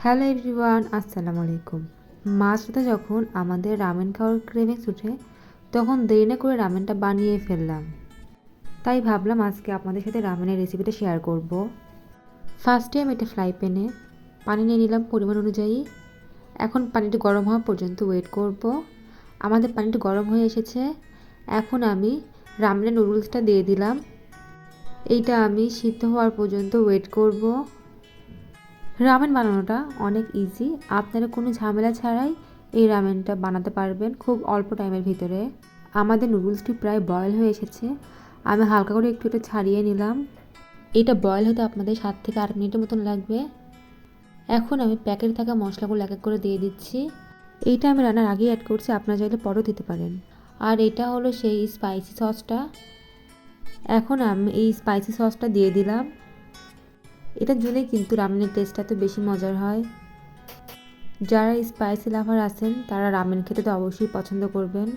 Hello everyone, আসসালামু আলাইকুম। মাঝ রাতে যখন আমাদের রামেন খাওয়ার ক্রেভিংস উঠে, তখন দেরি না করে রামেনটা বানিয়ে ফেললাম। তাই ভাবলাম আজকে আপনাদের সাথে রামেনের রেসিপিটা শেয়ার করব। ফার্স্টে আমি একটা ফ্রাই প্যানে পানি নিয়ে নিলাম পরিমাণ অনুযায়ী। এখন পানিটা গরম হওয়া পর্যন্ত ওয়েট করব। আমাদের পানিটা গরম হয়ে এসেছে। এখন আমি রামেনের নুডলসটা দিয়ে দিলাম। এইটা আমি সিদ্ধ হওয়ার পর্যন্ত ওয়েট করব। রামেন বানানোটা অনেক ইজি। আপনারা কোনো ঝামেলা ছাড়াই এই রামেনটা বানাতে পারবেন খুব অল্প টাইমের ভিতরে। আমাদের নুডলসটি প্রায় বয়েল হয়ে এসেছে। আমি হালকা করে একটু এটা ছাড়িয়ে নিলাম। এটা বয়েল হতে আপনাদের 7 থেকে 8 মিনিটের মতন লাগবে। এখন আমি প্যাকেটে থাকা মশলাগুলো এক এক করে দিয়ে দিচ্ছি। এইটা আমি রান্নার আগেই অ্যাড করছি, আপনারা চাইলে পরেও দিতে পারেন। আর এটা হলো সেই স্পাইসি সসটা। এখন আমি এই স্পাইসি সসটা দিয়ে দিলাম। এটার জন্যই কিন্তু রামেনের টেস্টটা এত বেশি মজার হয়। যারা স্পাইসি লাভার আছেন তারা রামেন খেতে তো অবশ্যই পছন্দ করবেন।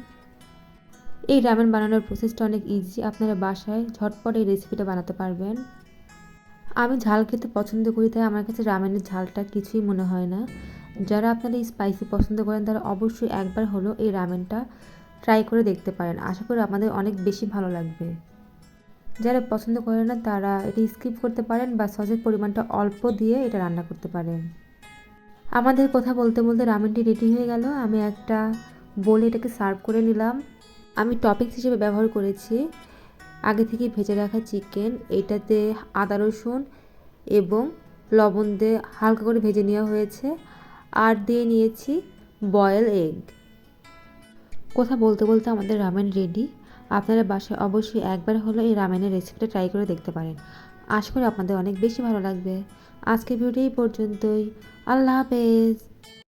এই রামেন বানানোর প্রসেসটা অনেক ইজি। আপনারা বাসায় ঝটপট এই রেসিপিটা বানাতে পারবেন। আমি ঝাল খেতে পছন্দ করি, তাই আমার কাছে রামেনের ঝালটা কিছুই মনে হয় না। যারা আপনারা এই স্পাইসি পছন্দ করেন তারা অবশ্যই একবার হলো এই রামেনটা ট্রাই করে দেখতে পারেন। আশা করি আমাদের অনেক বেশি ভালো লাগবে। যারা পছন্দ করে না তারা এটা স্কিপ করতে পারেন বা সসের পরিমাণটা অল্প দিয়ে এটা রান্না করতে পারেন। আমাদের কথা বলতে বলতে রামেনটি রেডি হয়ে গেল। আমি একটা বোলে এটাকে সার্ভ করে নিলাম। আমি টপিংস হিসেবে ব্যবহার করেছি আগে থেকে ভেজে রাখা চিকেন। এটাতে আদা রসুন এবং লবণ দিয়ে হালকা করে ভেজে নেওয়া হয়েছে। আর দিয়ে নিয়েছি বয়েল এগ। কথা বলতে বলতে আমাদের রামেন রেডি। আপনারা বাসায় অবশ্যই একবার হলো এই রামেনের রেসিপিটা ট্রাই করে দেখতে পারেন। আশা করি আপনাদের অনেক বেশি ভালো লাগবে। আজকের ভিডিও এই পর্যন্তই। আল্লাহ হাফেজ।